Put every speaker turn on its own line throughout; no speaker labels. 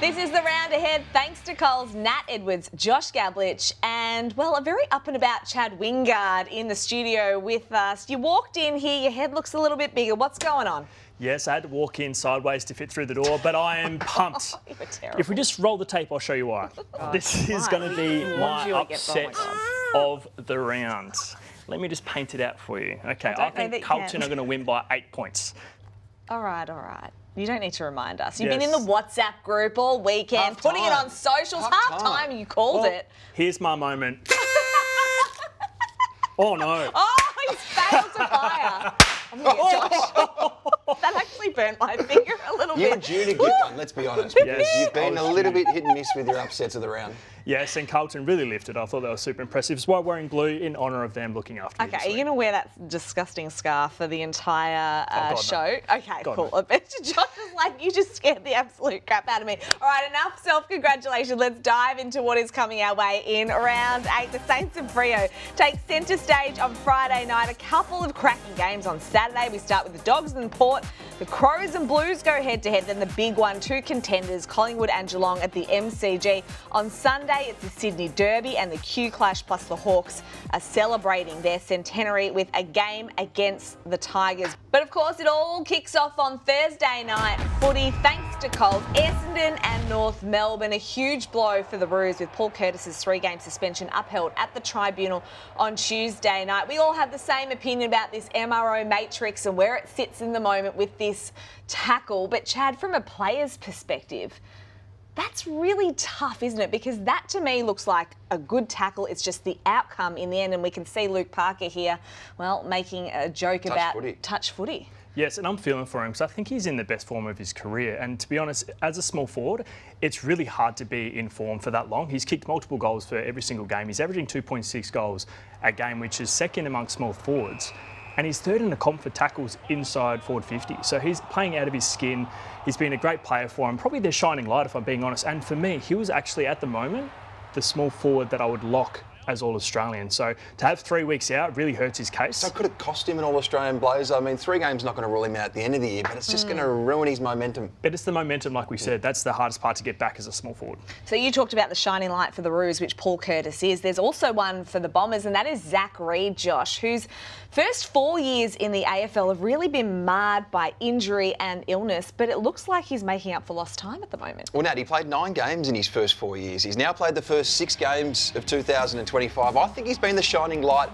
This is the round ahead, thanks to Coles, Nat Edwards, Josh Gabelich, and, well, a very up and about Chad Wingard in the studio with us. You walked in here, your head looks a little bit bigger. What's going on?
Yes, I had to walk in sideways to fit through the door, but I am pumped.
You were terrible.
If we just roll the tape, I'll show you why. This is going to be my upset of the round. Let me just paint it out for you. Okay, I think Carlton are going to win by 8 points.
All right. You don't need to remind us. You've been in the WhatsApp group all weekend, putting it on socials. Half time, you called it.
Here's my moment. Oh, no.
Oh, he's failed to fire. I'm going to get Josh. That actually burnt my finger a little bit.
You're due to get one, let's be honest. Because you've been a little bit hit and miss with your upsets of the round.
Yes, and Carlton really lifted. I thought that was super impressive. It's why wearing blue in honour of them looking after you.
Okay, are you going to wear that disgusting scarf for the entire show?
No.
Okay, cool. I bet you Josh is like, you just scared the absolute crap out of me. All right, enough self-congratulations. Let's dive into what is coming our way in round 8. The Saints and Freo take centre stage on Friday night. A couple of cracking games on Saturday. We start with the Dogs and Port. The Crows and Blues go head-to-head. Then the big one, two contenders, Collingwood and Geelong at the MCG. On Sunday, it's the Sydney Derby and the Q Clash, plus the Hawks are celebrating their centenary with a game against the Tigers. But of course, it all kicks off on Thursday night footy, thanks to Coles, Essendon and North Melbourne. A huge blow for the Roos with Paul Curtis's 3-game suspension upheld at the tribunal on Tuesday night. We all have the same opinion about this MRO matrix and where it sits in the moment with this tackle. But Chad, from a player's perspective, that's really tough, isn't it? Because that to me looks like a good tackle. It's just the outcome in the end. And we can see Luke Parker here, well, making a joke about touch footy.
Yes, and I'm feeling for him because I think he's in the best form of his career. And to be honest, as a small forward, it's really hard to be in form for that long. He's kicked multiple goals for every single game. He's averaging 2.6 goals a game, which is second among small forwards. And he's third in the comp for tackles inside forward 50. So he's playing out of his skin. He's been a great player for him. Probably their shining light, if I'm being honest. And for me, he was actually, at the moment, the small forward that I would lock as All-Australian. So to have 3 weeks out really hurts his case.
So could it cost him an All-Australian blazer? I mean, 3 games not going to rule him out at the end of the year, but it's just going to ruin his momentum.
But it's the momentum, like we said. That's the hardest part to get back as a small forward.
So you talked about the shining light for the Roos, which Paul Curtis is. There's also one for the Bombers, and that is Zach Reid, Josh, whose first 4 years in the AFL have really been marred by injury and illness, but it looks like he's making up for lost time at the moment.
Well, Nat, he played 9 games in his first 4 years. He's now played the first 6 games of 2025. I think he's been the shining light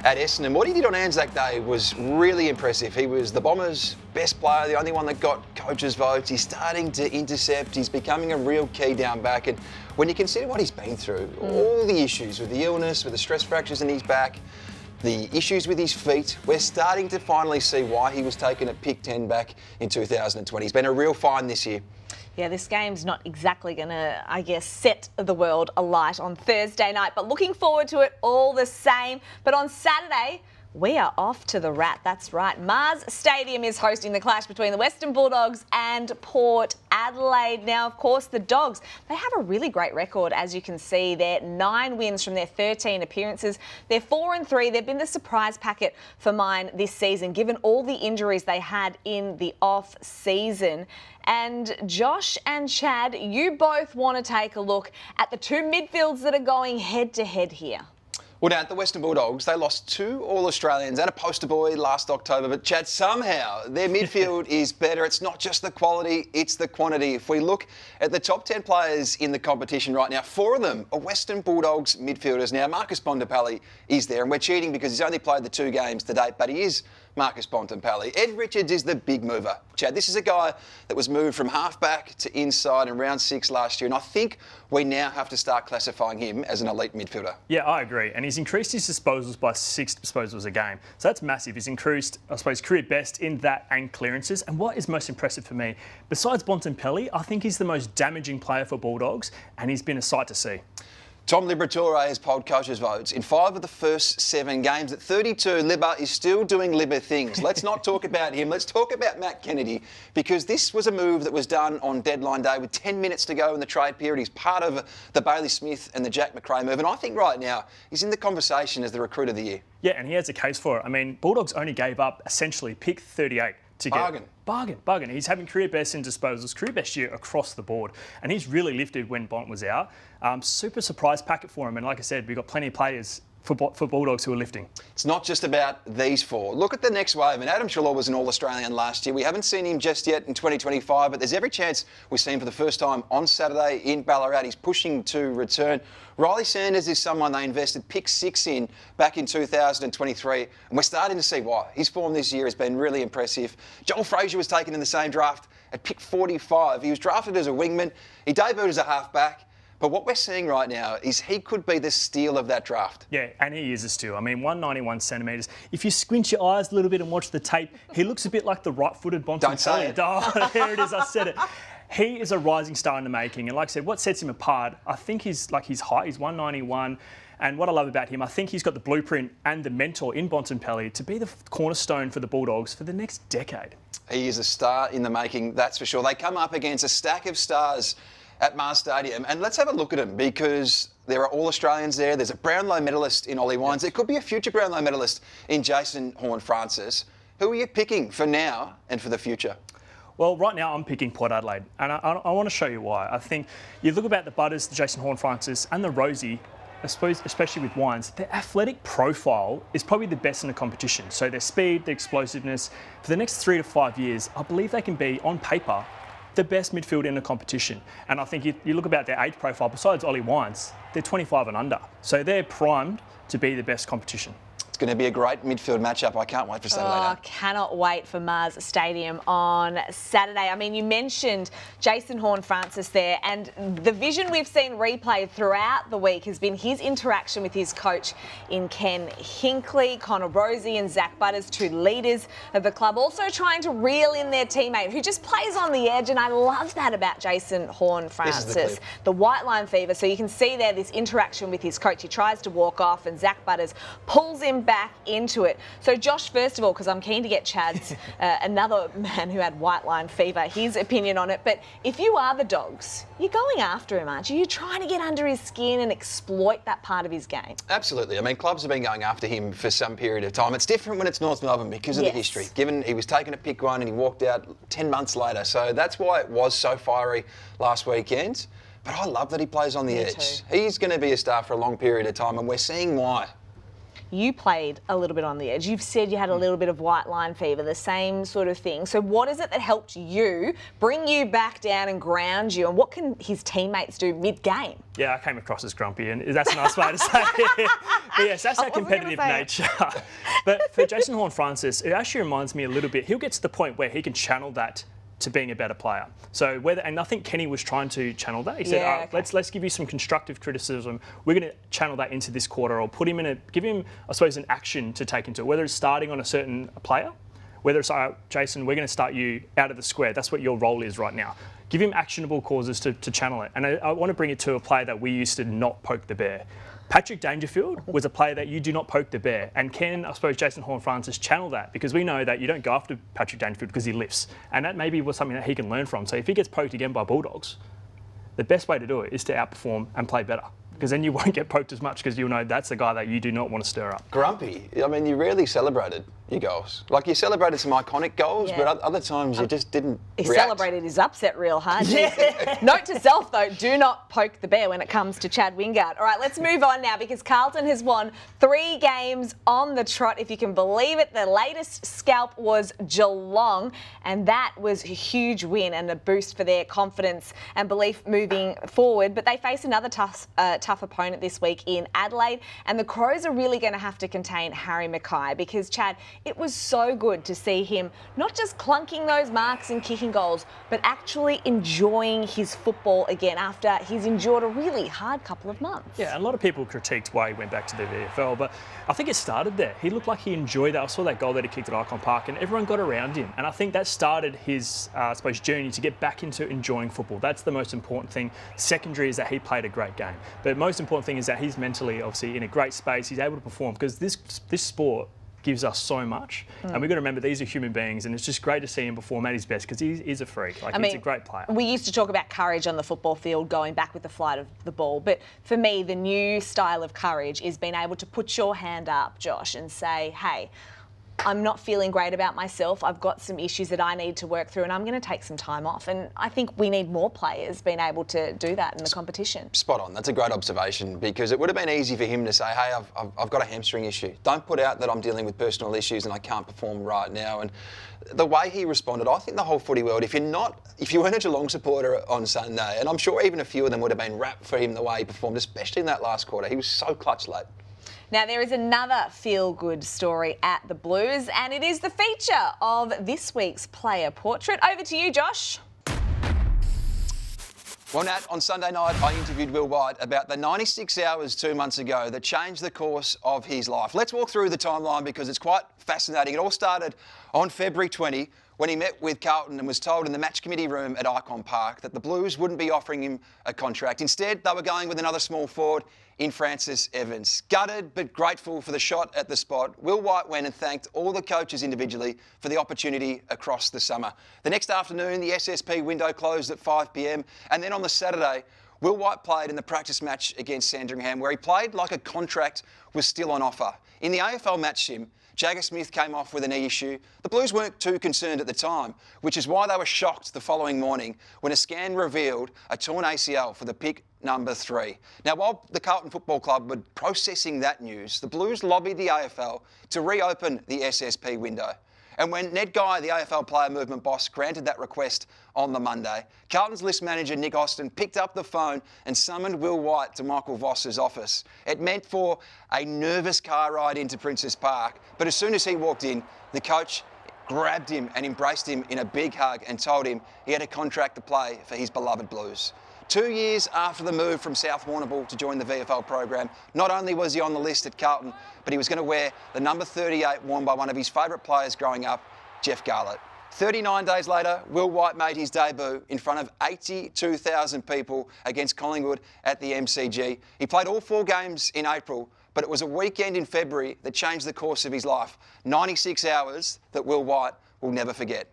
at Essendon. What he did on Anzac Day was really impressive. He was the Bombers' best player, the only one that got coaches' votes. He's starting to intercept. He's becoming a real key down back. And when you consider what he's been through, all the issues with the illness, with the stress fractures in his back, the issues with his feet, we're starting to finally see why he was taken at pick 10 back in 2020. He's been a real find this year.
Yeah, this game's not exactly going to, I guess, set the world alight on Thursday night, but looking forward to it all the same. But on Saturday, we are off to the Rat. That's right. Mars Stadium is hosting the clash between the Western Bulldogs and Port Adelaide. Now, of course, the Dogs, they have a really great record, as you can see. They're 9 wins from their 13 appearances. They're 4-3. They've been the surprise packet for mine this season, given all the injuries they had in the off-season. And Josh and Chad, you both want to take a look at the 2 midfields that are going head-to-head here.
Well, now, the Western Bulldogs, they lost 2 All-Australians and a poster boy last October. But, Chad, somehow their midfield is better. It's not just the quality, it's the quantity. If we look at the top 10 players in the competition right now, 4 of them are Western Bulldogs midfielders. Now, Marcus Bontempelli is there, and we're cheating because he's only played the 2 games to date, but he is Marcus Bontempelli. Ed Richards is the big mover. Chad, this is a guy that was moved from halfback to inside in round 6 last year, and I think we now have to start classifying him as an elite midfielder.
Yeah, I agree. And he's increased his disposals by 6 disposals a game. So that's massive. He's increased, I suppose, career best in that and clearances. And what is most impressive for me, besides Bontempelli, I think he's the most damaging player for Bulldogs, and he's been a sight to see.
Tom Liberatore has polled coaches' votes. In 5 of the first 7 games, at 32, Libba is still doing Libba things. Let's not talk about him. Let's talk about Matt Kennedy, because this was a move that was done on deadline day with 10 minutes to go in the trade period. He's part of the Bailey Smith and the Jack McRae move, and I think right now he's in the conversation as the recruit of the year.
Yeah, and he has a case for it. I mean, Bulldogs only gave up, essentially, pick 38 to
Bargain.
Bargain. He's having career best in disposals, career best year across the board, and he's really lifted when Bont was out. Super surprise packet for him, and like I said, we've got plenty of players for Bulldogs who are lifting. It's
not just about these four. Look at the next wave, and Adam Treloar was an All-Australian last year. We haven't seen him just yet in 2025, but there's every chance we see him for the first time on Saturday in Ballarat. He's pushing to return. Riley Sanders is someone they invested pick 6 in back in 2023, and we're starting to see why. His form this year has been really impressive. Joel Frazier was taken in the same draft at pick 45. He was drafted as a wingman. He debuted as a halfback. But what we're seeing right now is he could be the steal of that draft.
Yeah, and he is a steal. I mean, 191 centimetres. If you squint your eyes a little bit and watch the tape, he looks a bit like the right-footed Bontempelli.
Don't say it.
Oh, there it is, I said it. He is a rising star in the making. And like I said, what sets him apart, I think his height. He's 191. And what I love about him, I think he's got the blueprint and the mentor in Bontempelli to be the cornerstone for the Bulldogs for the next decade.
He is a star in the making, that's for sure. They come up against a stack of stars at Mars Stadium, and let's have a look at them because there are All-Australians there. There's a Brownlow medalist in Ollie Wines. There could be a future Brownlow medalist in Jason Horne-Francis. Who are you picking for now and for the future?
Well, right now I'm picking Port Adelaide, and I want to show you why. I think you look about the Butters, the Jason Horne-Francis, and the Rosie, I suppose, especially with Wines, their athletic profile is probably the best in the competition. So their speed, their explosiveness, for the next 3 to 5 years, I believe they can be, on paper, the best midfield in the competition. And I think you look about their age profile, besides Ollie Wines, they're 25 and under. So they're primed to be the best competition.
It's going to be a great midfield matchup. I can't wait for Saturday night.
Cannot wait for Mars Stadium on Saturday. I mean, you mentioned Jason Horne-Francis there, and the vision we've seen replayed throughout the week has been his interaction with his coach in Ken Hinkley, Connor Rosie and Zach Butters, 2 leaders of the club, also trying to reel in their teammate who just plays on the edge, and I love that about Jason Horne-Francis. The white line fever. So you can see there this interaction with his coach. He tries to walk off and Zach Butters pulls him back into it. So Josh, first of all, because I'm keen to get Chad's, another man who had white line fever, his opinion on it. But if you are the Dogs, you're going after him, aren't you? You're trying to get under his skin and exploit that part of his game.
Absolutely. I mean, clubs have been going after him for some period of time. It's different when it's North Melbourne because of the history. Given he was taken at pick 1 and he walked out 10 months later. So that's why it was so fiery last weekend. But I love that he plays on the edge. He's going to be a star for a long period of time, and we're seeing why.
You played a little bit on the edge. You've said you had a little bit of white line fever, the same sort of thing. So what is it that helped you bring you back down and ground you? And what can his teammates do mid-game?
Yeah, I came across as grumpy, and that's a nice way to say it. But yes, that's our competitive nature. But for Jason Horne-Francis, it actually reminds me a little bit. He'll get to the point where he can channel that to being a better player. So and I think Kenny was trying to channel that. He said, let's give you some constructive criticism. We're going to channel that into this quarter, or give him, I suppose, an action to take into it, whether it's starting on a certain player, whether it's, Jason, we're going to start you out of the square. That's what your role is right now. Give him actionable causes to channel it. And I want to bring it to a player that we used to not poke the bear. Patrick Dangerfield was a player that you do not poke the bear. And can, I suppose, Jason Horne-Francis channel that? Because we know that you don't go after Patrick Dangerfield because he lifts. And that maybe was something that he can learn from. So if he gets poked again by Bulldogs, the best way to do it is to outperform and play better. Because then you won't get poked as much because you'll know that's the guy that you do not want to stir up.
Grumpy. I mean, you rarely celebrated your goals. Like, you celebrated some iconic goals, but other times you just didn't
He
react.
celebrated his upset real hard. Note to self, though, do not poke the bear when it comes to Chad Wingard. All right, let's move on now because Carlton has won 3 games on the trot, if you can believe it. The latest scalp was Geelong, and that was a huge win and a boost for their confidence and belief moving forward. But they face another tough opponent this week in Adelaide, and the Crows are really going to have to contain Harry Mackay because, Chad, it was so good to see him not just clunking those marks and kicking goals, but actually enjoying his football again after he's endured a really hard couple of months.
Yeah, and a lot of people critiqued why he went back to the VFL, but I think it started there. He looked like he enjoyed that. I saw that goal that he kicked at Icon Park, and everyone got around him. And I think that started his, I suppose, journey to get back into enjoying football. That's the most important thing. Secondary is that he played a great game. But most important thing is that he's mentally, obviously, in a great space. He's able to perform because this sport gives us so much. And we've got to remember these are human beings, and it's just great to see him perform at his best because he is a freak. He's a great player.
We used to talk about courage on the football field, going back with the flight of the ball. But for me, the new style of courage is being able to put your hand up, Josh, and say, hey, I'm not feeling great about myself. I've got some issues that I need to work through and I'm going to take some time off. And I think we need more players being able to do that in the competition.
Spot on. That's a great observation, because it would have been easy for him to say, hey, I've got a hamstring issue. Don't put out that I'm dealing with personal issues and I can't perform right now. And the way he responded, I think the whole footy world, if you weren't a Geelong supporter on Sunday, and I'm sure even a few of them would have been rapt for him the way he performed, especially in that last quarter. He was so clutch late.
Now, there is another feel-good story at the Blues, and it is the feature of this week's player portrait. Over to you, Josh.
Well, Nat, on Sunday night, I interviewed Will White about the 96 hours 2 months ago that changed the course of his life. Let's walk through the timeline because it's quite fascinating. It all started on February 20 when he met with Carlton and was told in the match committee room at Icon Park that the Blues wouldn't be offering him a contract. Instead, they were going with another small forward in Francis Evans. Gutted but grateful for the shot at the spot, Will White went and thanked all the coaches individually for the opportunity across the summer. The next afternoon, the SSP window closed at 5 p.m, and then on the Saturday, Will White played in the practice match against Sandringham, where he played like a contract was still on offer. In the AFL match sim, Jagger Smith came off with a knee issue. The Blues weren't too concerned at the time, which is why they were shocked the following morning when a scan revealed a torn ACL for the pick number 3. Now, while the Carlton Football Club were processing that news, the Blues lobbied the AFL to reopen the SSP window. And when Ned Guy, the AFL player movement boss, granted that request on the Monday, Carlton's list manager Nick Austin picked up the phone and summoned Will White to Michael Voss's office. It meant for a nervous car ride into Princes Park, but as soon as he walked in, the coach grabbed him and embraced him in a big hug and told him he had a contract to play for his beloved Blues. 2 years after the move from South Warrnambool to join the VFL program, not only was he on the list at Carlton, but he was going to wear the number 38 worn by one of his favourite players growing up, Jeff Garlett. 39 days later, Will White made his debut in front of 82,000 people against Collingwood at the MCG. He played all 4 games in April, but it was a weekend in February that changed the course of his life. 96 hours that Will White will never forget.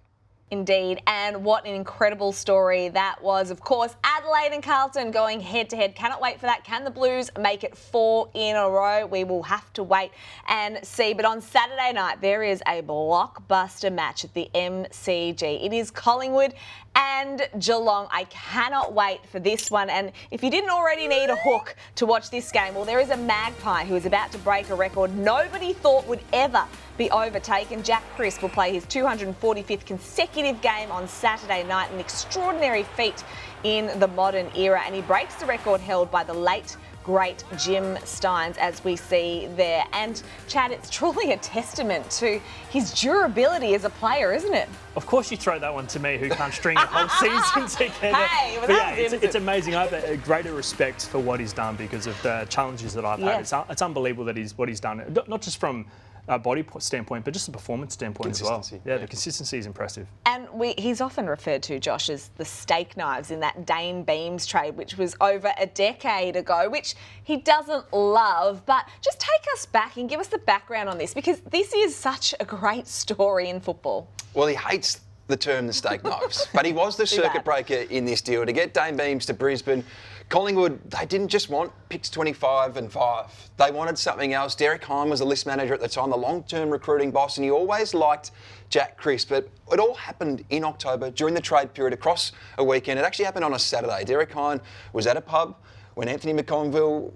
Indeed, and what an incredible story that was. Of course, Adelaide and Carlton going head-to-head. Cannot wait for that. Can the Blues make it 4 in a row? We will have to wait and see. But on Saturday night, there is a blockbuster match at the MCG. It is Collingwood and Geelong. I cannot wait for this one. And if you didn't already need a hook to watch this game, well, there is a magpie who is about to break a record nobody thought would ever be overtaken. Jack Crisp will play his 245th consecutive game on Saturday night, an extraordinary feat in the modern era, and he breaks the record held by the late great Jim Steins, as we see there. And Chad, it's truly a testament to his durability as a player, isn't it?
Of course you throw that one to me, who can't string a whole season together.
Hey, well,
yeah, it's amazing. I have a greater respect for what he's done because of the challenges that I've had. It's unbelievable that what he's done, not just from a body point, but just a performance standpoint as well. Yeah, the consistency is impressive.
And he's often referred to, Josh, as the steak knives in that Dane Beams trade, which was over a decade ago, which he doesn't love. But just take us back and give us the background on this, because this is such a great story in football.
Well, he hates the term the steak knives, but he was the circuit breaker in this deal. To get Dane Beams to Brisbane, Collingwood, they didn't just want picks 25 and 5. They wanted something else. Derek Hine was the list manager at the time, the long-term recruiting boss, and he always liked Jack Crisp. But it all happened in October during the trade period across a weekend. It actually happened on a Saturday. Derek Hine was at a pub when Anthony McConville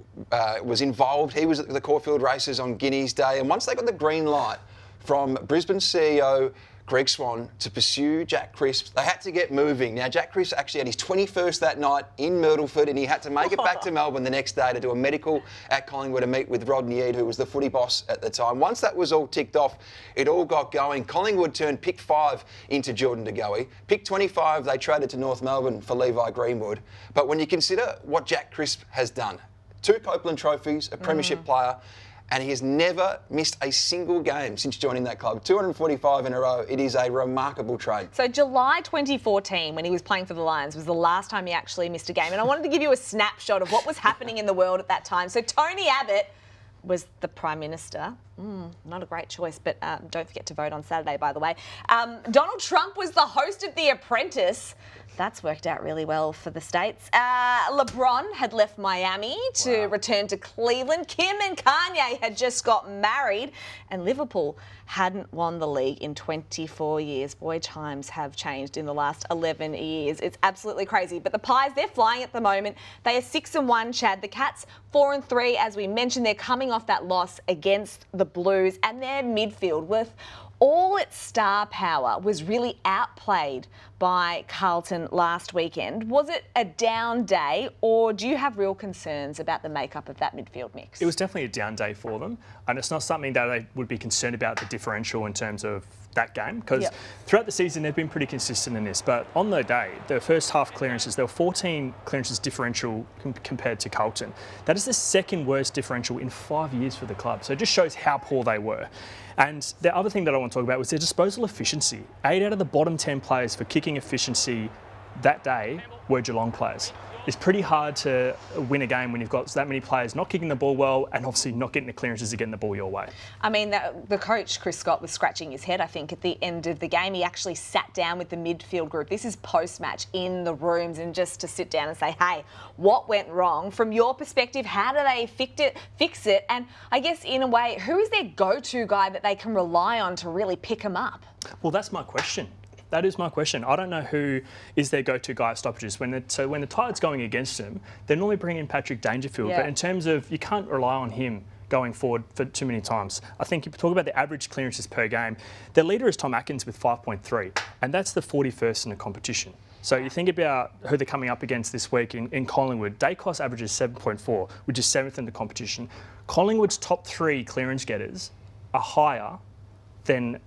was involved. He was at the Caulfield races on Guineas Day. And once they got the green light from Brisbane CEO Greg Swan to pursue Jack Crisp, they had to get moving. Now, Jack Crisp actually had his 21st that night in Myrtleford, and he had to make it back to Melbourne the next day to do a medical at Collingwood and meet with Rodney Eade, who was the footy boss at the time. Once that was all ticked off, it all got going. Collingwood turned pick 5 into Jordan De Goey. Pick 25, they traded to North Melbourne for Levi Greenwood. But when you consider what Jack Crisp has done, 2 Copeland trophies, a premiership player, and he has never missed a single game since joining that club. 245 in a row. It is a remarkable trade.
So July 2014, when he was playing for the Lions, was the last time he actually missed a game. And I wanted to give you a snapshot of what was happening in the world at that time. So Tony Abbott was the Prime Minister. Not a great choice, but don't forget to vote on Saturday, by the way. Donald Trump was the host of The Apprentice. That's worked out really well for the States. LeBron had left Miami to return to Cleveland. Kim and Kanye had just got married. And Liverpool hadn't won the league in 24 years. Boy, times have changed in the last 11 years. It's absolutely crazy. But the Pies, they're flying at the moment. They are 6-1, Chad. The Cats, 4-3. As we mentioned, they're coming off that loss against the Blues. And their midfield, with all its star power, was really outplayed by Carlton last weekend. Was it a down day, or do you have real concerns about the makeup of that midfield mix?
It was definitely a down day for them, and it's not something that I would be concerned about, the differential in terms of that game, because throughout the season they've been pretty consistent in this. But on the day, the first half clearances, there were 14 clearances differential compared to Carlton. That is the second worst differential in 5 years for the club. So it just shows how poor they were. And the other thing that I want to talk about was their disposal efficiency. 8 out of the bottom 10 players for kicking efficiency that day were Geelong players. It's pretty hard to win a game when you've got that many players not kicking the ball well and obviously not getting the clearances to getting the ball your way.
I mean, the coach, Chris Scott, was scratching his head, I think, at the end of the game. He actually sat down with the midfield group. This is post-match in the rooms, and just to sit down and say, hey, what went wrong? From your perspective, how do they fix it? And I guess, in a way, who is their go-to guy that they can rely on to really pick them up?
Well, that's my question. That is my question. I don't know who is their go-to guy at stoppages. When the tide's going against them, they normally bring in Patrick Dangerfield.
Yeah.
But in terms of, you can't rely on him going forward for too many times. I think if you talk about the average clearances per game, their leader is Tom Atkins with 5.3, and that's the 41st in the competition. So you think about who they're coming up against this week in Collingwood. Dacos averages 7.4, which is 7th in the competition. Collingwood's top 3 clearance getters are higher than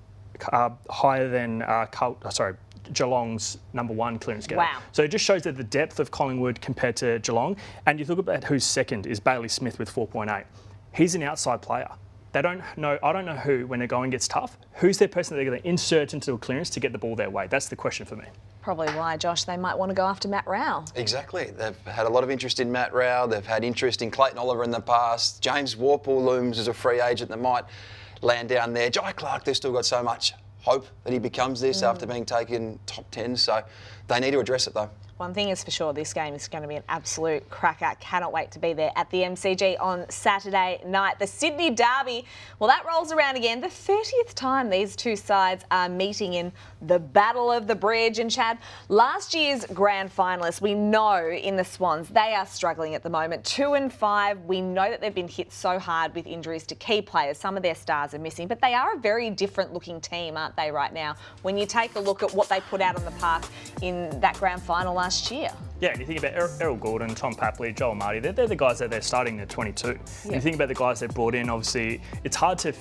Geelong's number 1 clearance getter.
Wow.
So it just shows that the depth of Collingwood compared to Geelong. And you look about who's second is Bailey Smith with 4.8. He's an outside player. I don't know who, when their going gets tough, who's their person that they're going to insert into a clearance to get the ball their way. That's the question for me.
Probably why, Josh, they might want to go after Matt Rowell.
Exactly. They've had a lot of interest in Matt Rowell. They've had interest in Clayton Oliver in the past. James Warple looms as a free agent that might land down there. Jai Clark, they've still got so much hope that he becomes this after being taken top 10. So they need to address it, though.
One thing is for sure, this game is going to be an absolute cracker. Cannot wait to be there at the MCG on Saturday night. The Sydney Derby, well, that rolls around again. The 30th time these two sides are meeting in the Battle of the Bridge. And Chad, last year's grand finalists, we know in the Swans, they are struggling at the moment. 2-5. We know that they've been hit so hard with injuries to key players. Some of their stars are missing, but they are a very different looking team, aren't they, right now? When you take a look at what they put out on the park in that grand final last year.
Yeah, and you think about Errol Gordon, Tom Papley, Joel Marty, they're the guys that they're starting at 22. And you think about the guys they've brought in, obviously, it's hard to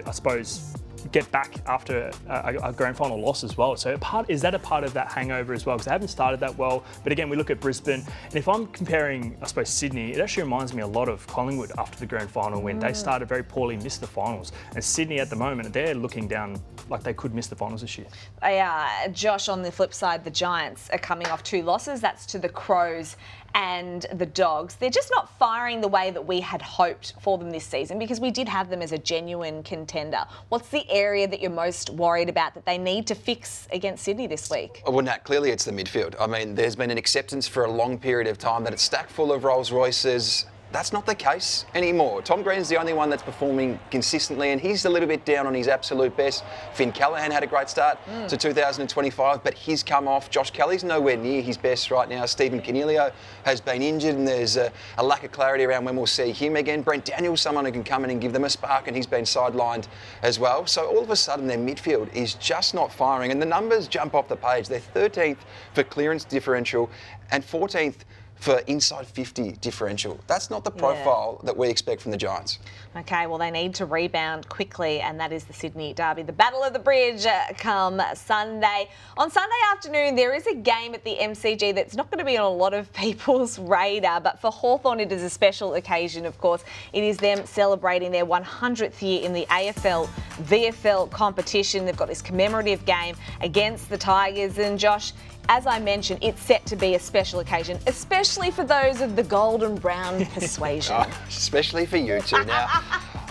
I suppose, get back after a grand final loss as well. So is that a part of that hangover as well? Because they haven't started that well. But again, we look at Brisbane, and if I'm comparing, I suppose, Sydney, it actually reminds me a lot of Collingwood after the grand final win. They started very poorly, missed the finals. And Sydney at the moment, they're looking down like they could miss the finals this year.
They are. Josh, on the flip side, the Giants are coming off 2 losses. That's to the Crows and the Dogs. They're just not firing the way that we had hoped for them this season, because we did have them as a genuine contender. What's the area that you're most worried about that they need to fix against Sydney this week?
Well, Nat, clearly it's the midfield. I mean, there's been an acceptance for a long period of time that it's stacked full of Rolls Royces. That's not the case anymore. Tom Green's the only one that's performing consistently, and he's a little bit down on his absolute best. Finn Callaghan had a great start to 2025, but he's come off. Josh Kelly's nowhere near his best right now. Stephen Canelio has been injured, and there's a lack of clarity around when we'll see him again. Brent Daniels, someone who can come in and give them a spark, and he's been sidelined as well. So all of a sudden, their midfield is just not firing, and the numbers jump off the page. They're 13th for clearance differential and 14th for inside 50 differential. That's not the profile that we expect from the Giants.
Okay, well, they need to rebound quickly, and that is the Sydney Derby. The Battle of the Bridge come Sunday. On Sunday afternoon, there is a game at the MCG that's not going to be on a lot of people's radar, but for Hawthorn, it is a special occasion, of course. It is them celebrating their 100th year in the AFL VFL competition. They've got this commemorative game against the Tigers, and Josh, as I mentioned, it's set to be a special occasion, especially for those of the golden brown persuasion.
Especially for you two. Now,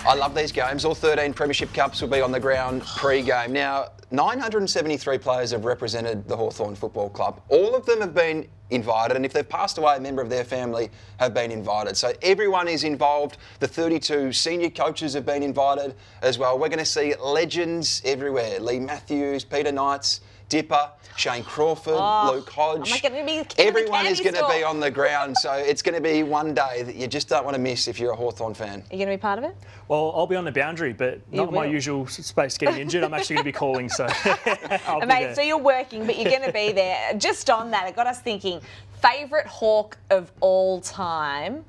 I love these games. All 13 Premiership Cups will be on the ground pre-game. Now, 973 players have represented the Hawthorn Football Club. All of them have been invited, and if they've passed away, a member of their family have been invited. So everyone is involved. The 32 senior coaches have been invited as well. We're going to see legends everywhere. Lee Matthews, Peter Knights, Dipper, Shane Crawford, Luke Hodge. Everyone is going to be on the ground, so it's going to be one day that you just don't want to miss if you're a Hawthorn fan.
Are you going to be part of it?
Well, I'll be on the boundary, but not my usual space getting injured. I'm actually going to be calling, so I'll be there.
So you're working, but you're going to be there. Just on that, it got us thinking, favourite Hawk of all time?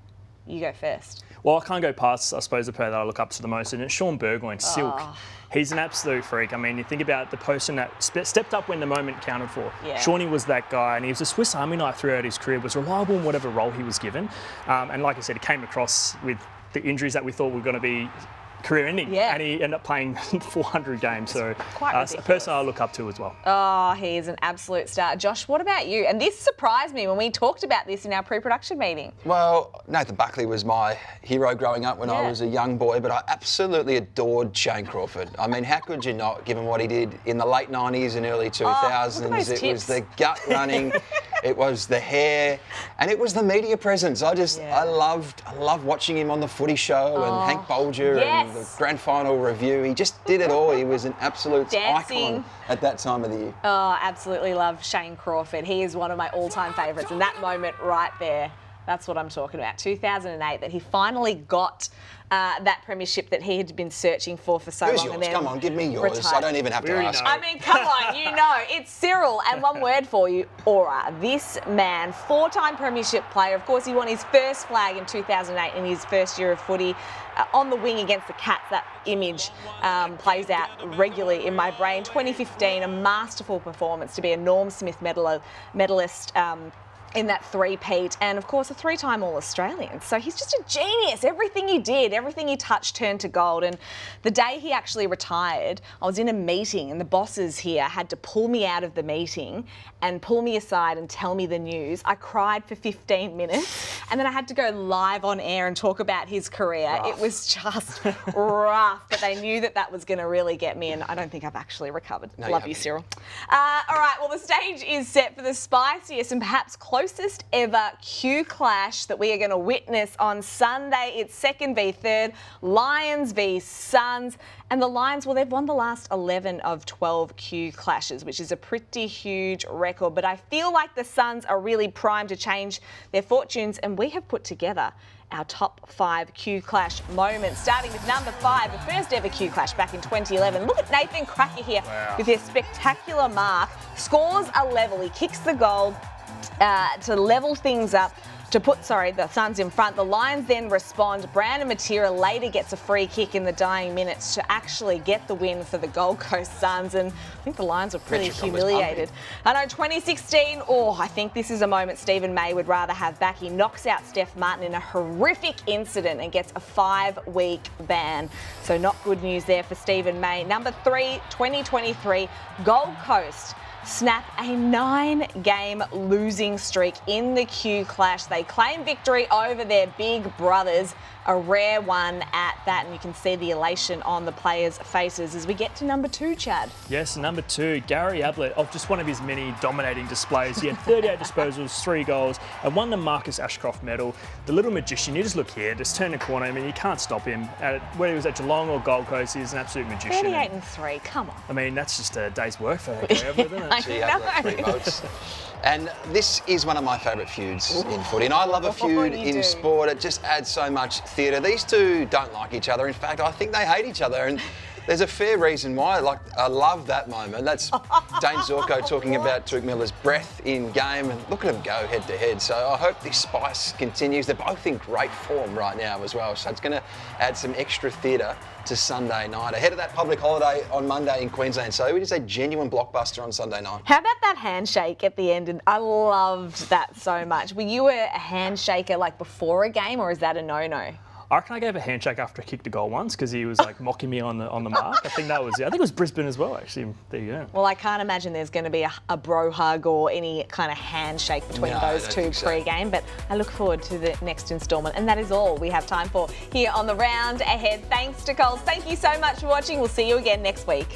You go first.
Well, I can't go past, I suppose, the player that I look up to the most, and it's Sean Burgoyne, Silk. He's an absolute freak. I mean, you think about the person that stepped up when the moment counted for.
Yeah.
Shawnee was that guy, and he was a Swiss Army knife throughout his career, was reliable in whatever role he was given. And like I said, he came across with the injuries that we thought were going to be career-ending, and he ended up playing 400 games. So a person I look up to as well.
Oh, he is an absolute star. Josh, what about you? And this surprised me when we talked about this in our pre-production meeting.
Well, Nathan Buckley was my hero growing up when I was a young boy, but I absolutely adored Shane Crawford. I mean, how could you not, given what he did in the late 90s and early 2000s? It was the gut running, it was the hair, and it was the media presence. I loved watching him on the Footy Show and Hank Bolger and the grand final review. He just did it all. He was an absolute icon at that time of the year.
Oh, absolutely love Shane Crawford. He is one of my all-time favourites, and that moment right there, that's what I'm talking about. 2008, that he finally got that premiership that he had been searching for so long.
Yours?
And then
come on, give me yours.
Retired.
I don't even have to ask.
I mean, come on, you know. It's Cyril, and one word for you, aura. This man, 4-time premiership player. Of course, he won his first flag in 2008 in his first year of footy. On the wing against the Cats, that image plays out regularly in my brain. 2015, a masterful performance to be a Norm Smith medalist in that three-peat, and of course a 3-time All-Australian. So he's just a genius. Everything he did, everything he touched turned to gold. And the day he actually retired, I was in a meeting and the bosses here had to pull me out of the meeting and pull me aside and tell me the news. I cried for 15 minutes and then I had to go live on air and talk about his career. Rough. It was just rough, but they knew that that was going to really get me, and I don't think I've actually recovered. No, love you, Cyril. All right, well, the stage is set for the spiciest and perhaps closest ever Q clash that we are going to witness on Sunday. It's 2nd v 3rd, Lions v Suns. And the Lions, well, they've won the last 11 of 12 Q clashes, which is a pretty huge record. But I feel like the Suns are really primed to change their fortunes, and we have put together our top 5 Q clash moments, starting with number 5, the first ever Q clash back in 2011. Look at Nathan Cracker here with his spectacular mark. Scores a level. He kicks the goal to level things up, to put, the Suns in front. The Lions then respond. Brandon Matera later gets a free kick in the dying minutes to actually get the win for the Gold Coast Suns, and I think the Lions were pretty humiliated. I know, 2016, I think this is a moment Stephen May would rather have back. He knocks out Steph Martin in a horrific incident and gets a 5-week ban. So not good news there for Stephen May. Number 3, 2023, Gold Coast snap a 9-game losing streak in the Q clash. They claim victory over their big brothers, a rare one at that, and you can see the elation on the players' faces as we get to number 2, Chad.
Yes, number 2, Gary Ablett, of just one of his many dominating displays. He had 38 disposals, 3 goals, and won the Marcus Ashcroft medal. The little magician, you just look here, just turn the corner. I mean, you can't stop him. Whether he was at Geelong or Gold Coast, he's an absolute magician.
38 and 3, come on.
I mean, that's just a day's work for Gary Ablett, isn't it?
Gee, Ablett, 3 votes. And this is one of my favourite feuds in footy. And I love a feud in sport. It just adds so much theatre. These two don't like each other. In fact, I think they hate each other. And there's a fair reason why. I love that moment. That's Dane Zorko talking about Tuke Miller's breath in game. And look at them go head to head. So I hope this spice continues. They're both in great form right now as well. So it's going to add some extra theatre to Sunday night, ahead of that public holiday on Monday in Queensland. So it is a genuine blockbuster on Sunday night.
How about that handshake at the end? And I loved that so much. Were you a handshaker like before a game, or is that a no-no?
I reckon I gave a handshake after I kicked a goal once because he was like mocking me on the mark. I think it was Brisbane as well, actually. There you go.
Well, I can't imagine there's going to be a bro hug or any kind of handshake between those two pre-game, but I look forward to the next instalment. And that is all we have time for here on The Round Ahead. Thanks to Coles. Thank you so much for watching. We'll see you again next week.